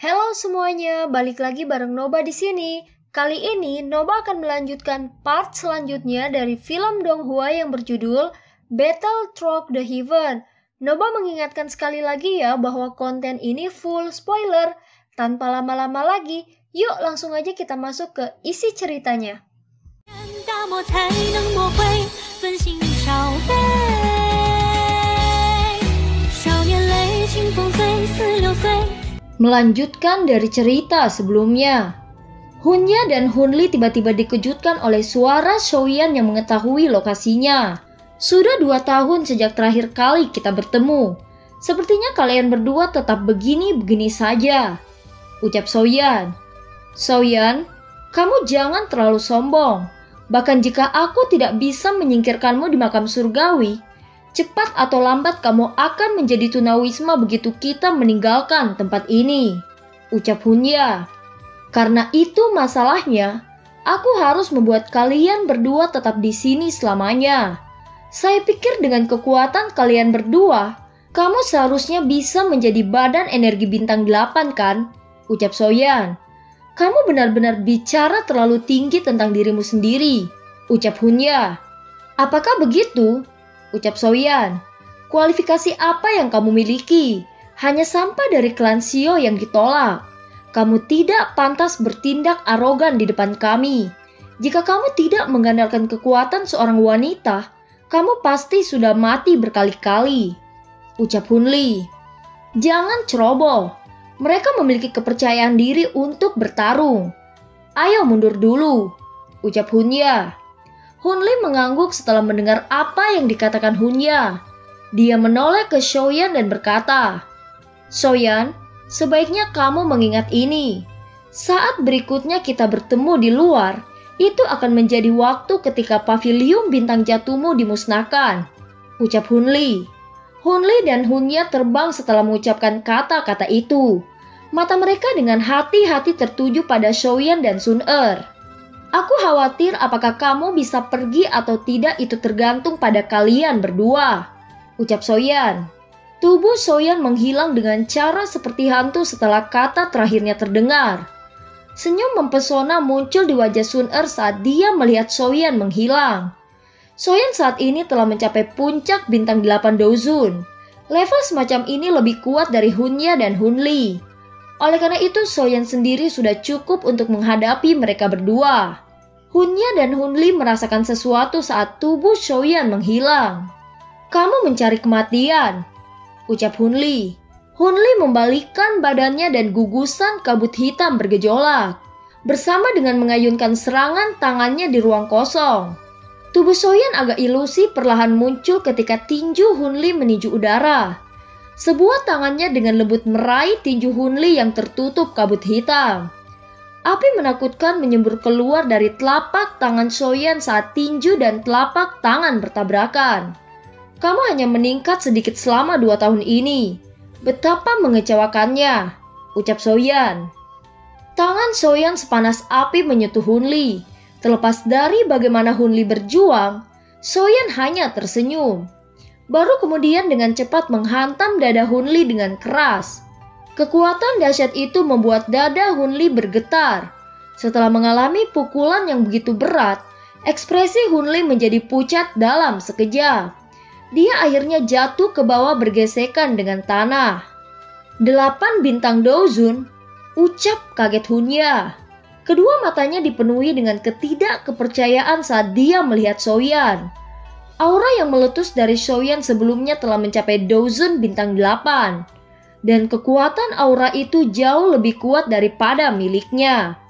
Halo semuanya, balik lagi bareng Noba di sini. Kali ini Noba akan melanjutkan part selanjutnya dari film Donghua yang berjudul Battle Through the Heaven. Noba mengingatkan sekali lagi ya bahwa konten ini full spoiler. Tanpa lama-lama lagi, yuk langsung aja kita masuk ke isi ceritanya. Melanjutkan dari cerita sebelumnya, Hunya dan Hunli tiba-tiba dikejutkan oleh suara Xiaoyan yang mengetahui lokasinya. Sudah 2 tahun sejak terakhir kali kita bertemu. Sepertinya kalian berdua tetap begini-begini saja, ucap Xiaoyan. Xiaoyan, kamu jangan terlalu sombong. Bahkan jika aku tidak bisa menyingkirkanmu di makam surgawi, cepat atau lambat kamu akan menjadi tunawisma begitu kita meninggalkan tempat ini, ucap Hunya. Karena itu masalahnya, aku harus membuat kalian berdua tetap di sini selamanya. Saya pikir dengan kekuatan kalian berdua, kamu seharusnya bisa menjadi badan energi bintang 8 kan, ucap Xiaoyan. Kamu benar-benar bicara terlalu tinggi tentang dirimu sendiri, ucap Hunya. Apakah begitu? Ucap Xiaoyan. Kualifikasi apa yang kamu miliki? Hanya sampah dari klan Xiao yang ditolak. Kamu tidak pantas bertindak arogan di depan kami. Jika kamu tidak mengandalkan kekuatan seorang wanita, kamu pasti sudah mati berkali-kali, ucap Hunli. Jangan ceroboh. Mereka memiliki kepercayaan diri untuk bertarung. Ayo mundur dulu, ucap Hunya. Hunli mengangguk setelah mendengar apa yang dikatakan Hunya. Dia menoleh ke Xiaoyan dan berkata, Xiaoyan, sebaiknya kamu mengingat ini. Saat berikutnya kita bertemu di luar, itu akan menjadi waktu ketika pavilion bintang jatuhmu dimusnahkan, ucap Hunli. Hunli dan Hunya terbang setelah mengucapkan kata-kata itu. Mata mereka dengan hati-hati tertuju pada Xiaoyan dan Sun Er. Aku khawatir apakah kamu bisa pergi atau tidak itu tergantung pada kalian berdua, ucap Xiaoyan. Tubuh Xiaoyan menghilang dengan cara seperti hantu setelah kata terakhirnya terdengar. Senyum mempesona muncul di wajah Sun Er saat dia melihat Xiaoyan menghilang. Xiaoyan saat ini telah mencapai puncak bintang 8 Douzun. Level semacam ini lebih kuat dari Hunya dan Hunli. Oleh karena itu, Xiaoyan sendiri sudah cukup untuk menghadapi mereka berdua. Hunya dan Hunli merasakan sesuatu saat tubuh Xiaoyan menghilang. Kamu mencari kematian, ucap Hunli. Hunli membalikkan badannya dan gugusan kabut hitam bergejolak, bersama dengan mengayunkan serangan tangannya di ruang kosong. Tubuh Xiaoyan agak ilusi perlahan muncul ketika tinju Hunli meninju udara. Sebuah tangannya dengan lembut meraih tinju Hunli yang tertutup kabut hitam. Api menakutkan menyembur keluar dari telapak tangan Xiaoyan saat tinju dan telapak tangan bertabrakan. Kamu hanya meningkat sedikit selama 2 tahun ini. Betapa mengecewakannya, ucap Xiaoyan. Tangan Xiaoyan sepanas api menyentuh Hunli. Terlepas dari bagaimana Hunli berjuang, Xiaoyan hanya tersenyum. Baru kemudian dengan cepat menghantam dada Hunli dengan keras. Kekuatan dahsyat itu membuat dada Hunli bergetar. Setelah mengalami pukulan yang begitu berat, ekspresi Hunli menjadi pucat dalam sekejap. Dia akhirnya jatuh ke bawah bergesekan dengan tanah. 8 bintang Douzun, ucap kaget Hunya. Kedua matanya dipenuhi dengan ketidakkepercayaan saat dia melihat Xiaoyan. Aura yang meletus dari Xiaoyan sebelumnya telah mencapai Douzun bintang 8. Dan kekuatan aura itu jauh lebih kuat daripada miliknya.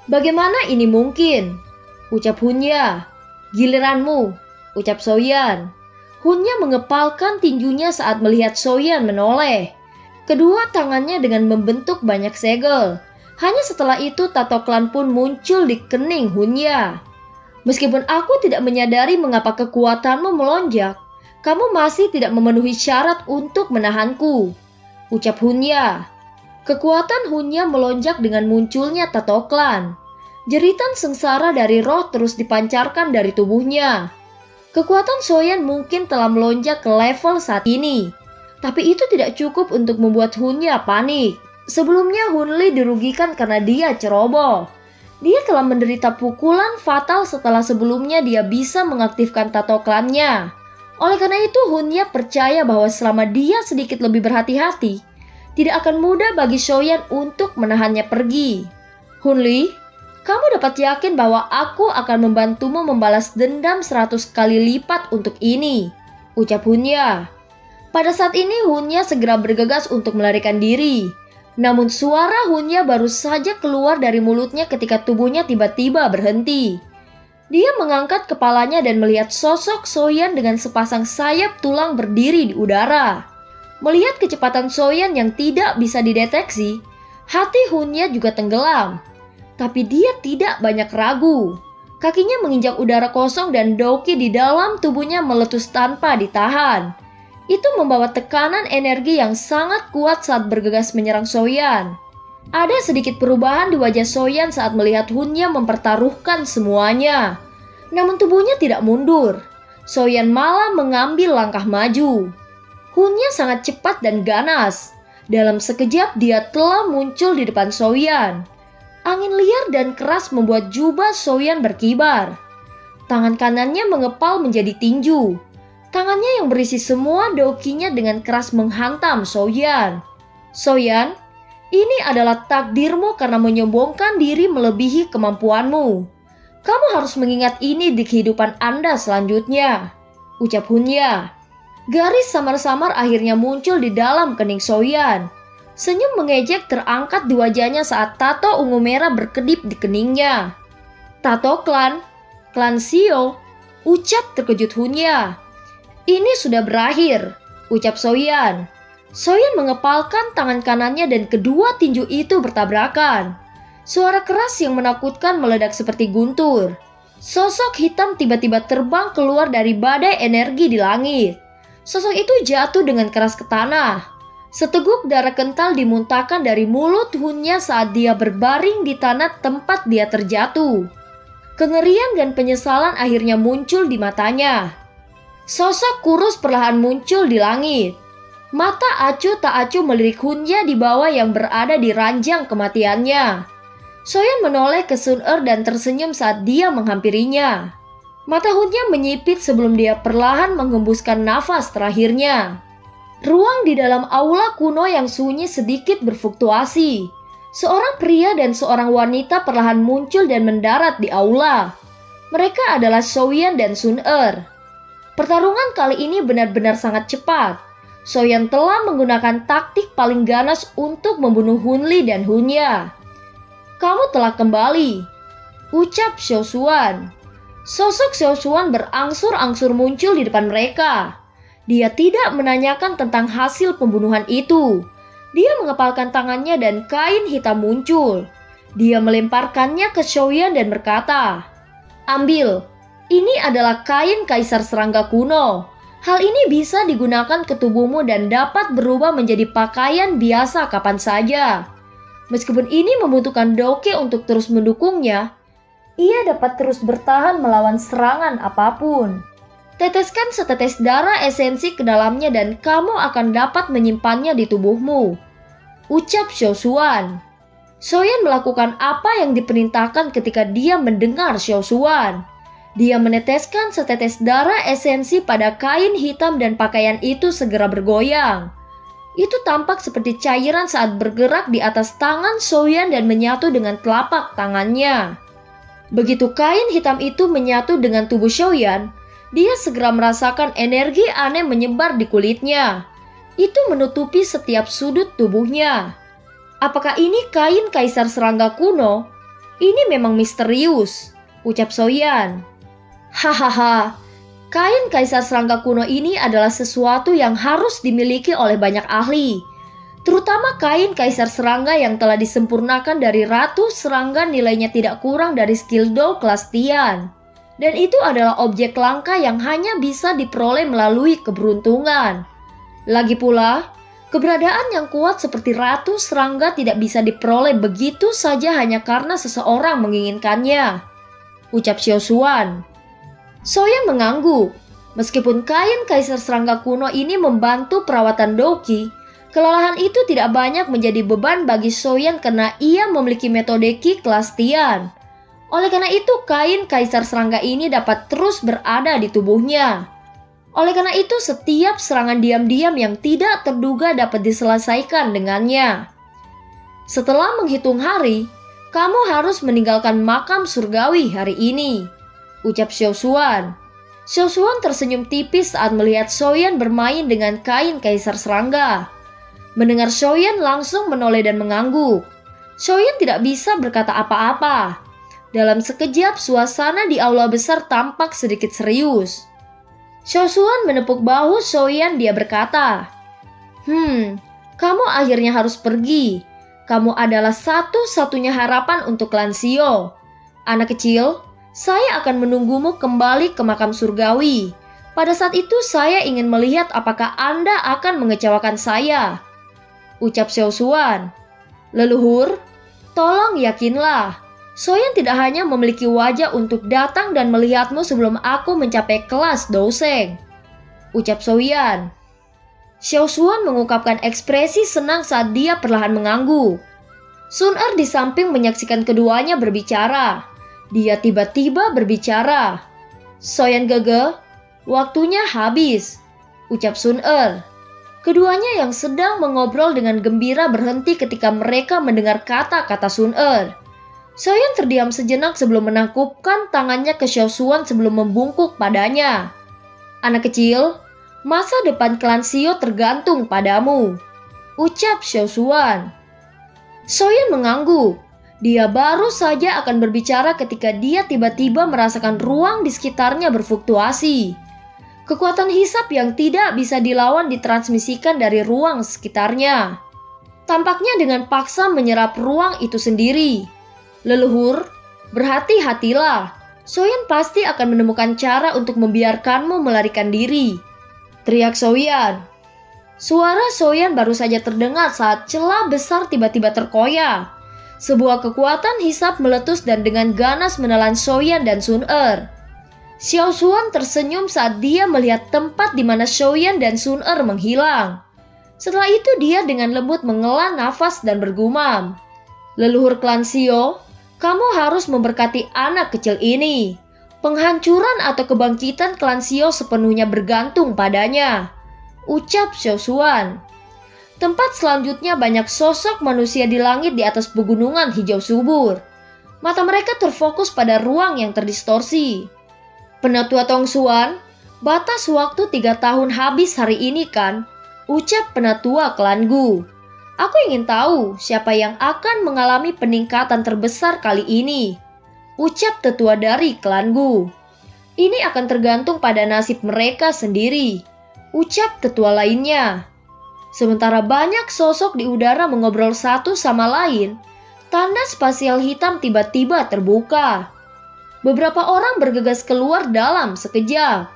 Bagaimana ini mungkin? Ucap Hunya. Giliranmu, ucap Xiaoyan. Hunya mengepalkan tinjunya saat melihat Xiaoyan menoleh. Kedua tangannya dengan membentuk banyak segel. Hanya setelah itu tato klan pun muncul di kening Hunya. Meskipun aku tidak menyadari mengapa kekuatanmu melonjak, kamu masih tidak memenuhi syarat untuk menahanku, ucap Hunya. Kekuatan Hunya melonjak dengan munculnya tato klan. Jeritan sengsara dari roh terus dipancarkan dari tubuhnya. Kekuatan Xiaoyan mungkin telah melonjak ke level saat ini, tapi itu tidak cukup untuk membuat Hunya panik. Sebelumnya Hunli dirugikan karena dia ceroboh. Dia telah menderita pukulan fatal setelah sebelumnya dia bisa mengaktifkan tato klannya. Oleh karena itu Hunya percaya bahwa selama dia sedikit lebih berhati-hati, tidak akan mudah bagi Shoyan untuk menahannya pergi. Hunli, kamu dapat yakin bahwa aku akan membantumu membalas dendam 100 kali lipat untuk ini, ucap Hunya. Pada saat ini Hunya segera bergegas untuk melarikan diri. Namun suara Hunya baru saja keluar dari mulutnya ketika tubuhnya tiba-tiba berhenti. Dia mengangkat kepalanya dan melihat sosok Shoyan dengan sepasang sayap tulang berdiri di udara. Melihat kecepatan Shoyan yang tidak bisa dideteksi, hati Hunya juga tenggelam. Tapi dia tidak banyak ragu. Kakinya menginjak udara kosong dan Doki di dalam tubuhnya meletus tanpa ditahan. Itu membawa tekanan energi yang sangat kuat saat bergegas menyerang Shoyan. Ada sedikit perubahan di wajah Shoyan saat melihat Hunya mempertaruhkan semuanya. Namun tubuhnya tidak mundur. Shoyan malah mengambil langkah maju. Hunya sangat cepat dan ganas. Dalam sekejap dia telah muncul di depan Shoyan. Angin liar dan keras membuat jubah Shoyan berkibar. Tangan kanannya mengepal menjadi tinju. Tangannya yang berisi semua dokinya dengan keras menghantam Shoyan. Shoyan, ini adalah takdirmu karena menyombongkan diri melebihi kemampuanmu. Kamu harus mengingat ini di kehidupan Anda selanjutnya, ucap Hunya. Garis samar-samar akhirnya muncul di dalam kening Shoyan. Senyum mengejek terangkat di wajahnya saat tato ungu merah berkedip di keningnya. Tato klan Shio, ucap terkejut Hunya. Ini sudah berakhir, ucap Shoyan. Shoyan mengepalkan tangan kanannya dan kedua tinju itu bertabrakan. Suara keras yang menakutkan meledak seperti guntur. Sosok hitam tiba-tiba terbang keluar dari badai energi di langit. Sosok itu jatuh dengan keras ke tanah. Seteguk darah kental dimuntahkan dari mulut Hunya saat dia berbaring di tanah tempat dia terjatuh. Kengerian dan penyesalan akhirnya muncul di matanya. Sosok kurus perlahan muncul di langit. Mata acuh tak acuh melirik Hunya di bawah yang berada di ranjang kematiannya. Shoyan menoleh ke Sun-er dan tersenyum saat dia menghampirinya. Mata Hunya menyipit sebelum dia perlahan menghembuskan nafas terakhirnya. Ruang di dalam aula kuno yang sunyi sedikit berfluktuasi. Seorang pria dan seorang wanita perlahan muncul dan mendarat di aula. Mereka adalah Shoyan dan Sun-er. Pertarungan kali ini benar-benar sangat cepat. Shoyan telah menggunakan taktik paling ganas untuk membunuh Hunli dan Hunya. Kamu telah kembali, ucap Xiaoshuan. Sosok Xiaoshuan berangsur-angsur muncul di depan mereka. Dia tidak menanyakan tentang hasil pembunuhan itu. Dia mengepalkan tangannya dan kain hitam muncul. Dia melemparkannya ke Shoyan dan berkata, "Ambil. Ini adalah kain kaisar serangga kuno. Hal ini bisa digunakan ke tubuhmu dan dapat berubah menjadi pakaian biasa kapan saja. Meskipun ini membutuhkan Doke untuk terus mendukungnya, ia dapat terus bertahan melawan serangan apapun. Teteskan setetes darah esensi ke dalamnya dan kamu akan dapat menyimpannya di tubuhmu," ucap Xiaoshuan. Shoyan melakukan apa yang diperintahkan ketika dia mendengar Xiaoshuan. Dia meneteskan setetes darah esensi pada kain hitam dan pakaian itu segera bergoyang. Itu tampak seperti cairan saat bergerak di atas tangan Shoyan dan menyatu dengan telapak tangannya. Begitu kain hitam itu menyatu dengan tubuh Shoyan, dia segera merasakan energi aneh menyebar di kulitnya. Itu menutupi setiap sudut tubuhnya. Apakah ini kain kaisar serangga kuno? Ini memang misterius, ucap Shoyan. Hahaha, kain kaisar serangga kuno ini adalah sesuatu yang harus dimiliki oleh banyak ahli. Terutama kain kaisar serangga yang telah disempurnakan dari ratu serangga nilainya tidak kurang dari skill doll kelas Tian. Dan itu adalah objek langka yang hanya bisa diperoleh melalui keberuntungan. Lagi pula, keberadaan yang kuat seperti ratu serangga tidak bisa diperoleh begitu saja hanya karena seseorang menginginkannya, ucap Xiaoshuan. Shoyan mengangguk. Meskipun kain kaisar serangga kuno ini membantu perawatan Doki, Kelelahan itu tidak banyak menjadi beban bagi Soyan karena ia memiliki metode Ki kelas Tian. Oleh karena itu, kain kaisar serangga ini dapat terus berada di tubuhnya. Oleh karena itu, setiap serangan diam-diam yang tidak terduga dapat diselesaikan dengannya. Setelah menghitung hari, kamu harus meninggalkan makam surgawi hari ini, ucap Xiao Xuan. Xiao Xuan tersenyum tipis saat melihat Soyan bermain dengan kain kaisar serangga. Mendengar Soyan langsung menoleh dan mengangguk. Soyan tidak bisa berkata apa-apa. Dalam sekejap, suasana di aula besar tampak sedikit serius. Xiao Xuan menepuk bahu Soyan, dia berkata, kamu akhirnya harus pergi. Kamu adalah satu-satunya harapan untuk klan Xiao. Anak kecil, saya akan menunggumu kembali ke makam surgawi. Pada saat itu saya ingin melihat apakah Anda akan mengecewakan saya, ucap Xiao Xuan. Leluhur, tolong yakinlah, Soyan tidak hanya memiliki wajah untuk datang dan melihatmu sebelum aku mencapai kelas Douseng, ucap Soyan. Xiao Xuan mengungkapkan ekspresi senang saat dia perlahan mengangguk. Sun Er di samping menyaksikan keduanya berbicara. Dia tiba-tiba berbicara. Soyan Gege, waktunya habis, ucap Sun Er. Keduanya yang sedang mengobrol dengan gembira berhenti ketika mereka mendengar kata-kata Sun Er. Soyan terdiam sejenak sebelum menangkupkan tangannya ke Xiao Xuan sebelum membungkuk padanya. Anak kecil, masa depan klan Xiao tergantung padamu, ucap Xiao Xuan. Soyan mengangguk. Dia baru saja akan berbicara ketika dia tiba-tiba merasakan ruang di sekitarnya berfluktuasi. Kekuatan hisap yang tidak bisa dilawan ditransmisikan dari ruang sekitarnya. Tampaknya dengan paksa menyerap ruang itu sendiri. Leluhur, berhati-hatilah. Soyan pasti akan menemukan cara untuk membiarkanmu melarikan diri, teriak Soyan. Suara Soyan baru saja terdengar saat celah besar tiba-tiba terkoyak. Sebuah kekuatan hisap meletus dan dengan ganas menelan Soyan dan Sun Er. Xiao Xuan tersenyum saat dia melihat tempat di mana Soyan dan Sun Er menghilang. Setelah itu dia dengan lembut menghela nafas dan bergumam, leluhur klan Xiao, kamu harus memberkati anak kecil ini. Penghancuran atau kebangkitan klan Xiao sepenuhnya bergantung padanya, ucap Xiao Xuan. Tempat selanjutnya banyak sosok manusia di langit di atas pegunungan hijau subur. Mata mereka terfokus pada ruang yang terdistorsi. Penatua Tong Xuan, batas waktu 3 tahun habis hari ini kan? Ucap penatua klan Gu. Aku ingin tahu siapa yang akan mengalami peningkatan terbesar kali ini, ucap tetua dari klan Gu. Ini akan tergantung pada nasib mereka sendiri, ucap tetua lainnya. Sementara banyak sosok di udara mengobrol satu sama lain, tanda spasial hitam tiba-tiba terbuka. Beberapa orang bergegas keluar dalam sekejap.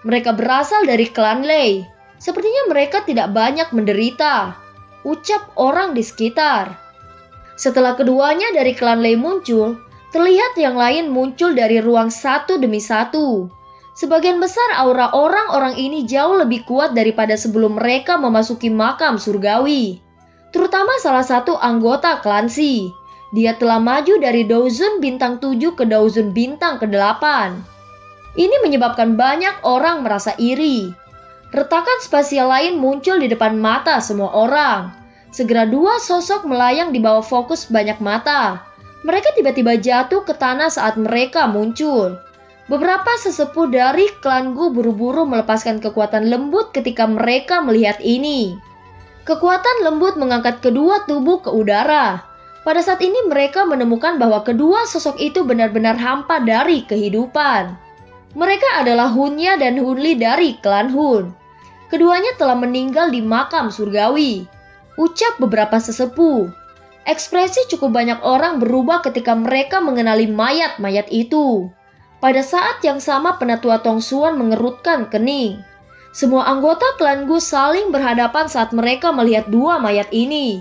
Mereka berasal dari klan Lei. Sepertinya mereka tidak banyak menderita, ucap orang di sekitar. Setelah keduanya dari klan Lei muncul, terlihat yang lain muncul dari ruang satu demi satu. Sebagian besar aura orang-orang ini jauh lebih kuat daripada sebelum mereka memasuki makam surgawi. Terutama salah satu anggota klan Si. Dia telah maju dari Douzun bintang 7 ke Douzun bintang ke-8. Ini menyebabkan banyak orang merasa iri. Retakan spasial lain muncul di depan mata semua orang. Segera dua sosok melayang di bawah fokus banyak mata. Mereka tiba-tiba jatuh ke tanah saat mereka muncul. Beberapa sesepuh dari klan Gu buru-buru melepaskan kekuatan lembut ketika mereka melihat ini. Kekuatan lembut mengangkat kedua tubuh ke udara. Pada saat ini mereka menemukan bahwa kedua sosok itu benar-benar hampa dari kehidupan. Mereka adalah Hunya dan Hunli dari klan Hun. Keduanya telah meninggal di makam surgawi, ucap beberapa sesepuh. Ekspresi cukup banyak orang berubah ketika mereka mengenali mayat-mayat itu. Pada saat yang sama penatua Tong Xuan mengerutkan kening. Semua anggota klan Gu saling berhadapan saat mereka melihat dua mayat ini.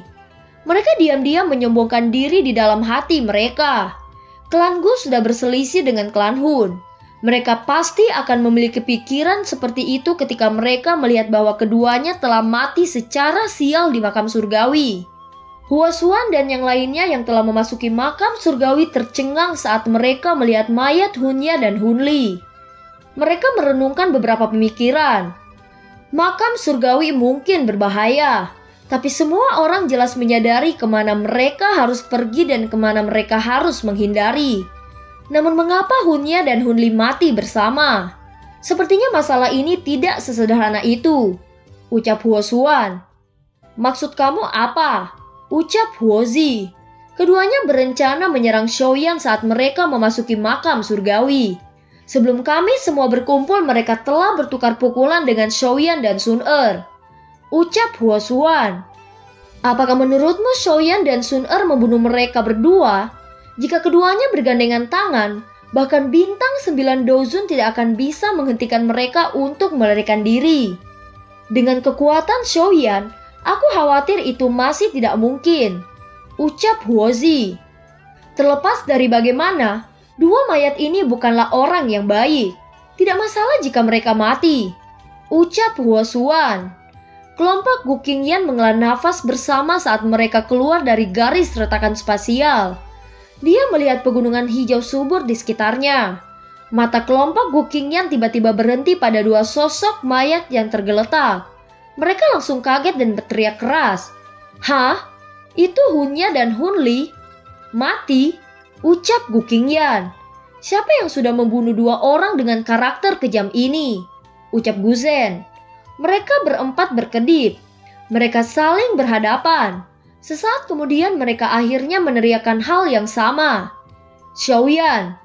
Mereka diam-diam menyombongkan diri di dalam hati mereka. Klan Gu sudah berselisih dengan klan Hun. Mereka pasti akan memiliki pikiran seperti itu ketika mereka melihat bahwa keduanya telah mati secara sial di makam surgawi. Huasuan dan yang lainnya yang telah memasuki makam surgawi tercengang saat mereka melihat mayat Hunya dan Hunli. Mereka merenungkan beberapa pemikiran. Makam surgawi mungkin berbahaya, tapi semua orang jelas menyadari kemana mereka harus pergi dan kemana mereka harus menghindari. Namun mengapa Hunya dan Hunli mati bersama? Sepertinya masalah ini tidak sesederhana itu, ucap Huosuan. Maksud kamu apa? Ucap Huozi. Keduanya berencana menyerang Shaoyan saat mereka memasuki makam surgawi. Sebelum kami semua berkumpul, mereka telah bertukar pukulan dengan Shaoyan dan Sun Er, ucap Huosuan. Apakah menurutmu Shaoyan dan Sun Er membunuh mereka berdua? Jika keduanya bergandengan tangan, bahkan bintang 9 Dozun tidak akan bisa menghentikan mereka untuk melarikan diri. Dengan kekuatan Shaoyan, aku khawatir itu masih tidak mungkin, ucap Huozi. Terlepas dari bagaimana, dua mayat ini bukanlah orang yang baik. Tidak masalah jika mereka mati, ucap Huosuan. Kelompok Gu Qingyan menghela nafas bersama saat mereka keluar dari garis retakan spasial. Dia melihat pegunungan hijau subur di sekitarnya. Mata kelompok Gu Qingyan tiba-tiba berhenti pada dua sosok mayat yang tergeletak. Mereka langsung kaget dan berteriak keras. Hah? Itu Hunya dan Hunli? Mati? Ucap Gu Qingyan. Siapa yang sudah membunuh dua orang dengan karakter kejam ini? Ucap Gu Zhen. Mereka berempat berkedip. Mereka saling berhadapan. Sesaat kemudian mereka akhirnya meneriakkan hal yang sama. Shaoyan,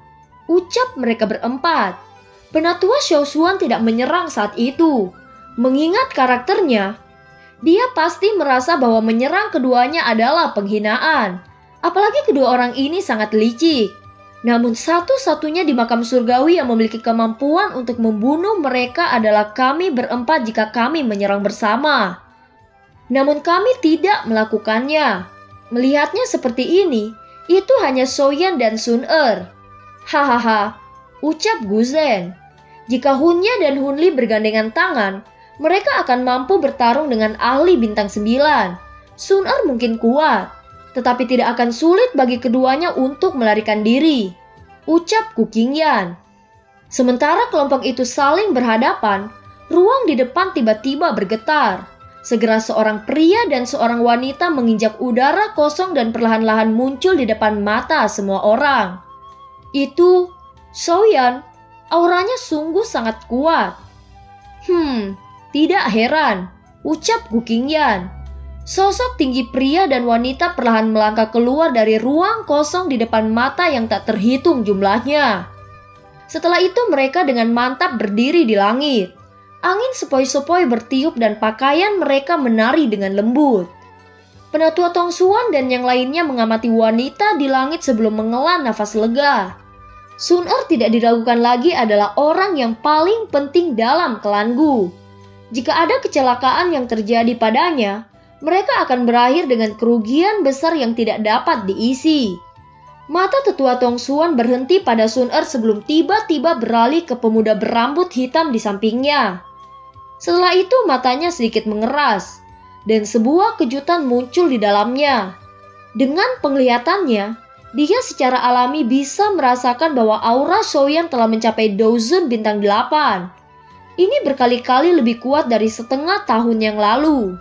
ucap mereka berempat. Penatua Xiaoshuan tidak menyerang saat itu. Mengingat karakternya, dia pasti merasa bahwa menyerang keduanya adalah penghinaan. Apalagi kedua orang ini sangat licik. Namun satu-satunya di makam surgawi yang memiliki kemampuan untuk membunuh mereka adalah kami berempat jika kami menyerang bersama. Namun kami tidak melakukannya. Melihatnya seperti ini, itu hanya Shaoyan dan Sun Er. Hahaha, ucap Gu Zhen. Jika Hunya dan Hunli bergandengan tangan, mereka akan mampu bertarung dengan ahli bintang 9. Sun Er mungkin kuat, tetapi tidak akan sulit bagi keduanya untuk melarikan diri, ucap Gu Qingyan. Sementara kelompok itu saling berhadapan, ruang di depan tiba-tiba bergetar. Segera seorang pria dan seorang wanita menginjak udara kosong dan perlahan-lahan muncul di depan mata semua orang. Itu Shaoyan, auranya sungguh sangat kuat. Tidak heran, ucap Gu Qingyan. Sosok tinggi pria dan wanita perlahan melangkah keluar dari ruang kosong di depan mata yang tak terhitung jumlahnya. Setelah itu mereka dengan mantap berdiri di langit. Angin sepoi-sepoi bertiup dan pakaian mereka menari dengan lembut. Penatua Tongsuan dan yang lainnya mengamati wanita di langit sebelum menghela nafas lega. Sun Er tidak diragukan lagi adalah orang yang paling penting dalam klan Gu. Jika ada kecelakaan yang terjadi padanya, mereka akan berakhir dengan kerugian besar yang tidak dapat diisi. Mata tetua Tongsuan berhenti pada Sun Er sebelum tiba-tiba beralih ke pemuda berambut hitam di sampingnya. Setelah itu matanya sedikit mengeras, dan sebuah kejutan muncul di dalamnya. Dengan penglihatannya, dia secara alami bisa merasakan bahwa aura Shaoyan telah mencapai Dozun bintang 8. Ini berkali-kali lebih kuat dari setengah tahun yang lalu.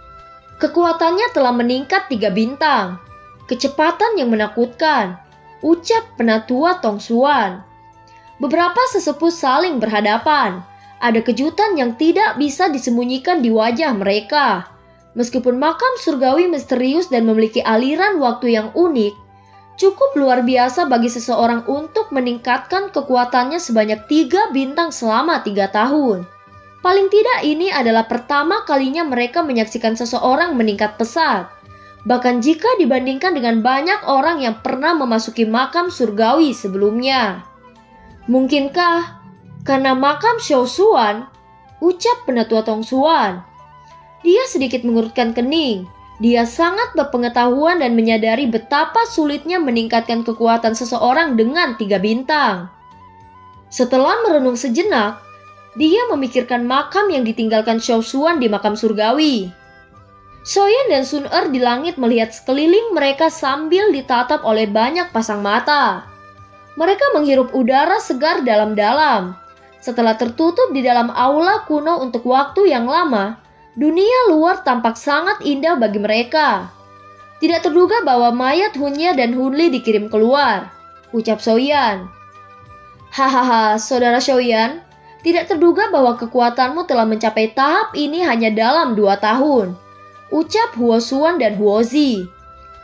Kekuatannya telah meningkat 3 bintang. Kecepatan yang menakutkan, ucap penatua Tongsuan. Beberapa sesepuh saling berhadapan. Ada kejutan yang tidak bisa disembunyikan di wajah mereka. Meskipun makam surgawi misterius dan memiliki aliran waktu yang unik, cukup luar biasa bagi seseorang untuk meningkatkan kekuatannya sebanyak 3 bintang selama 3 tahun. Paling tidak ini adalah pertama kalinya mereka menyaksikan seseorang meningkat pesat. Bahkan jika dibandingkan dengan banyak orang yang pernah memasuki makam surgawi sebelumnya. Mungkinkah karena makam Xiaoshuan, ucap penatua Tongsuan. Dia sedikit mengerutkan kening. Dia sangat berpengetahuan dan menyadari betapa sulitnya meningkatkan kekuatan seseorang dengan 3 bintang. Setelah merenung sejenak, dia memikirkan makam yang ditinggalkan Xiao Xuan di makam surgawi. Soyan dan Sun Er di langit melihat sekeliling mereka sambil ditatap oleh banyak pasang mata. Mereka menghirup udara segar dalam-dalam. Setelah tertutup di dalam aula kuno untuk waktu yang lama, dunia luar tampak sangat indah bagi mereka. Tidak terduga bahwa mayat Hunya dan Hunli dikirim keluar, ucap Soyan. Hahaha, saudara Soyan, tidak terduga bahwa kekuatanmu telah mencapai tahap ini hanya dalam 2 tahun, ucap Huo Xuan dan Huo Zi.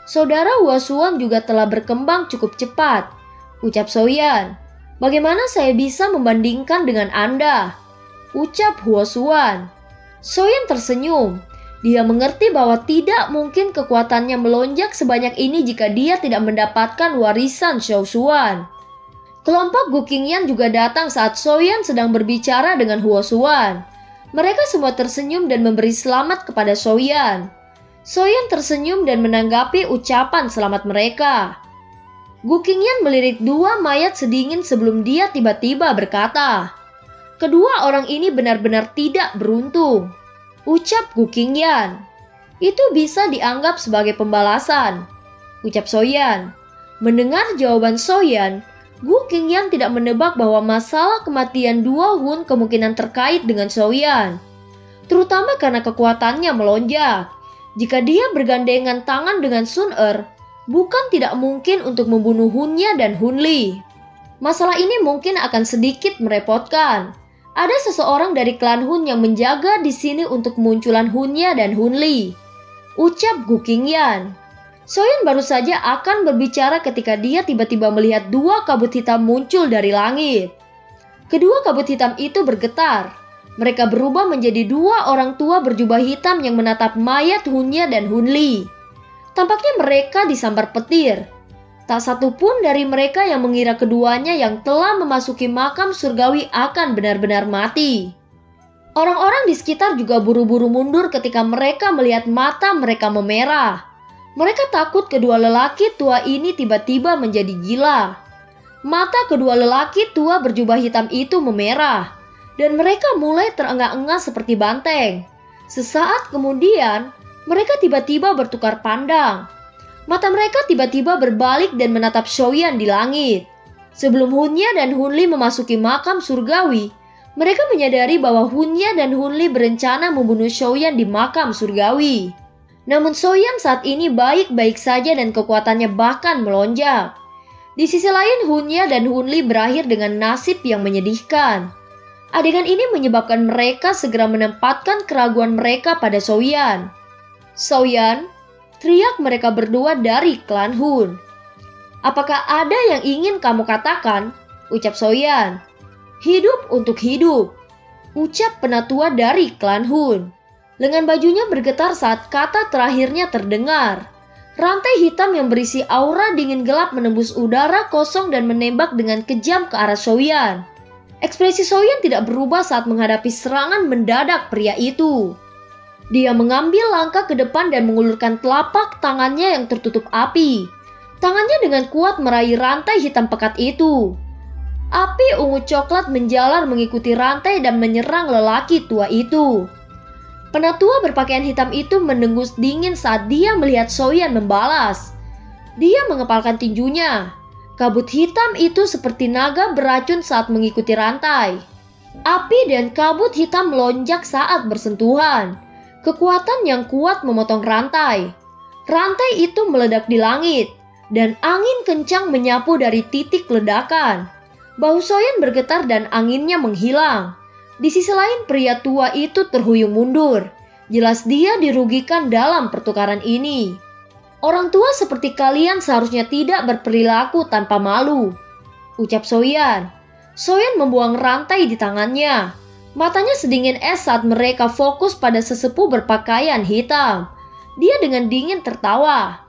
Saudara Huo Xuan juga telah berkembang cukup cepat, ucap Soyan. Bagaimana saya bisa membandingkan dengan Anda? Ucap Huo Xuan. Soyan tersenyum. Dia mengerti bahwa tidak mungkin kekuatannya melonjak sebanyak ini jika dia tidak mendapatkan warisan Xiao Xuan. Kelompok Gu Qingyan juga datang saat Soyan sedang berbicara dengan Huo Xuan. Mereka semua tersenyum dan memberi selamat kepada Soyan. Soyan tersenyum dan menanggapi ucapan selamat mereka. Gu Qingyan melirik 2 mayat sedingin sebelum dia tiba-tiba berkata, "Kedua orang ini benar-benar tidak beruntung," ucap Gu Qingyan. "Itu bisa dianggap sebagai pembalasan," ucap Soyan. Mendengar jawaban Soyan, Gu Qingyan tidak menebak bahwa masalah kematian 2 Hun kemungkinan terkait dengan Soyan, terutama karena kekuatannya melonjak. Jika dia bergandengan tangan dengan Sun Er, bukan tidak mungkin untuk membunuh Hunya dan Hunli. Masalah ini mungkin akan sedikit merepotkan. Ada seseorang dari klan Hun yang menjaga di sini untuk kemunculan Hunya dan Hunli, ucap Gu Qingyan. Soyan baru saja akan berbicara ketika dia tiba-tiba melihat 2 kabut hitam muncul dari langit. Kedua kabut hitam itu bergetar. Mereka berubah menjadi 2 orang tua berjubah hitam yang menatap mayat Hunya dan Hunli. Tampaknya mereka disambar petir. Tak satu pun dari mereka yang mengira keduanya yang telah memasuki makam surgawi akan benar-benar mati. Orang-orang di sekitar juga buru-buru mundur ketika mereka melihat mata mereka memerah. Mereka takut kedua lelaki tua ini tiba-tiba menjadi gila. Mata kedua lelaki tua berjubah hitam itu memerah, dan mereka mulai terengah-engah seperti banteng. Sesaat kemudian, mereka tiba-tiba bertukar pandang. Mata mereka tiba-tiba berbalik dan menatap Soyan di langit. Sebelum Hunya dan Hunli memasuki makam surgawi, mereka menyadari bahwa Hunya dan Hunli berencana membunuh Soyan di makam surgawi. Namun Soyan saat ini baik-baik saja dan kekuatannya bahkan melonjak. Di sisi lain, Hunya dan Hunli berakhir dengan nasib yang menyedihkan. Adegan ini menyebabkan mereka segera menempatkan keraguan mereka pada Soyan. "Soyan," teriak mereka berdua dari klan Hun. "Apakah ada yang ingin kamu katakan?" ucap Soyan. "Hidup untuk hidup," ucap penatua dari klan Hun. Lengan bajunya bergetar saat kata terakhirnya terdengar. Rantai hitam yang berisi aura dingin gelap menembus udara kosong dan menembak dengan kejam ke arah Soyan. Ekspresi Soyan tidak berubah saat menghadapi serangan mendadak pria itu. Dia mengambil langkah ke depan dan mengulurkan telapak tangannya yang tertutup api. Tangannya dengan kuat meraih rantai hitam pekat itu. Api ungu coklat menjalar mengikuti rantai dan menyerang lelaki tua itu. Penatua berpakaian hitam itu mendengus dingin saat dia melihat Soyan membalas. Dia mengepalkan tinjunya. Kabut hitam itu seperti naga beracun saat mengikuti rantai. Api dan kabut hitam melonjak saat bersentuhan. Kekuatan yang kuat memotong rantai. Rantai itu meledak di langit, dan angin kencang menyapu dari titik ledakan. Bahu Soyan bergetar dan anginnya menghilang. Di sisi lain, pria tua itu terhuyung mundur. Jelas dia dirugikan dalam pertukaran ini. "Orang tua seperti kalian seharusnya tidak berperilaku tanpa malu," ucap Soyan. Soyan membuang rantai di tangannya. Matanya sedingin es saat mereka fokus pada sesepuh berpakaian hitam. Dia dengan dingin tertawa.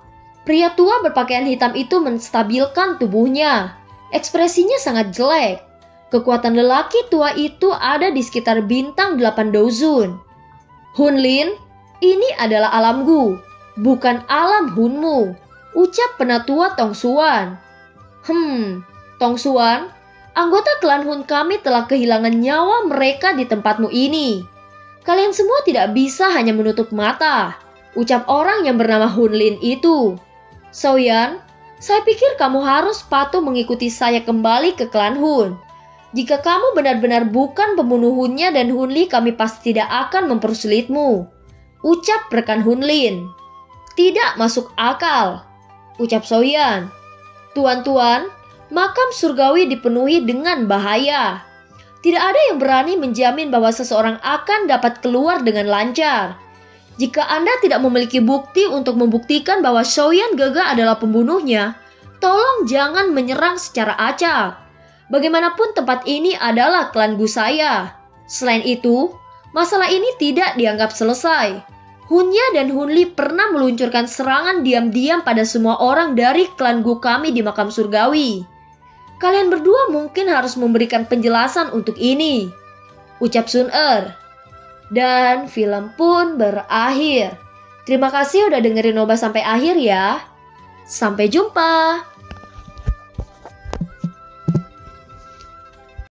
Pria tua berpakaian hitam itu menstabilkan tubuhnya. Ekspresinya sangat jelek. Kekuatan lelaki tua itu ada di sekitar bintang 8 Dozun. "Hunlin, ini adalah alamku, bukan alam Hunmu," ucap penatua Tong Xuan. Tong Xuan, Anggota klan Hun kami telah kehilangan nyawa mereka di tempatmu ini. Kalian semua tidak bisa hanya menutup mata, ucap orang yang bernama Hun Lin itu. Soyan, saya pikir kamu harus patuh mengikuti saya kembali ke klan Hun. Jika kamu benar-benar bukan pembunuh Hunnya dan Hun Li, kami pasti tidak akan mempersulitmu, ucap rekan Hun Lin. Tidak masuk akal, ucap Soyan. Tuan-tuan, makam surgawi dipenuhi dengan bahaya. Tidak ada yang berani menjamin bahwa seseorang akan dapat keluar dengan lancar. Jika Anda tidak memiliki bukti untuk membuktikan bahwa Soyan Gege adalah pembunuhnya, tolong jangan menyerang secara acak. Bagaimanapun tempat ini adalah klan Gu saya. Selain itu, masalah ini tidak dianggap selesai. Hunnya dan Hun Li pernah meluncurkan serangan diam-diam pada semua orang dari klan Gu kami di makam surgawi. Kalian berdua mungkin harus memberikan penjelasan untuk ini, ucap Sun Er. Dan film pun berakhir. Terima kasih udah dengerin Noba sampai akhir ya. Sampai jumpa.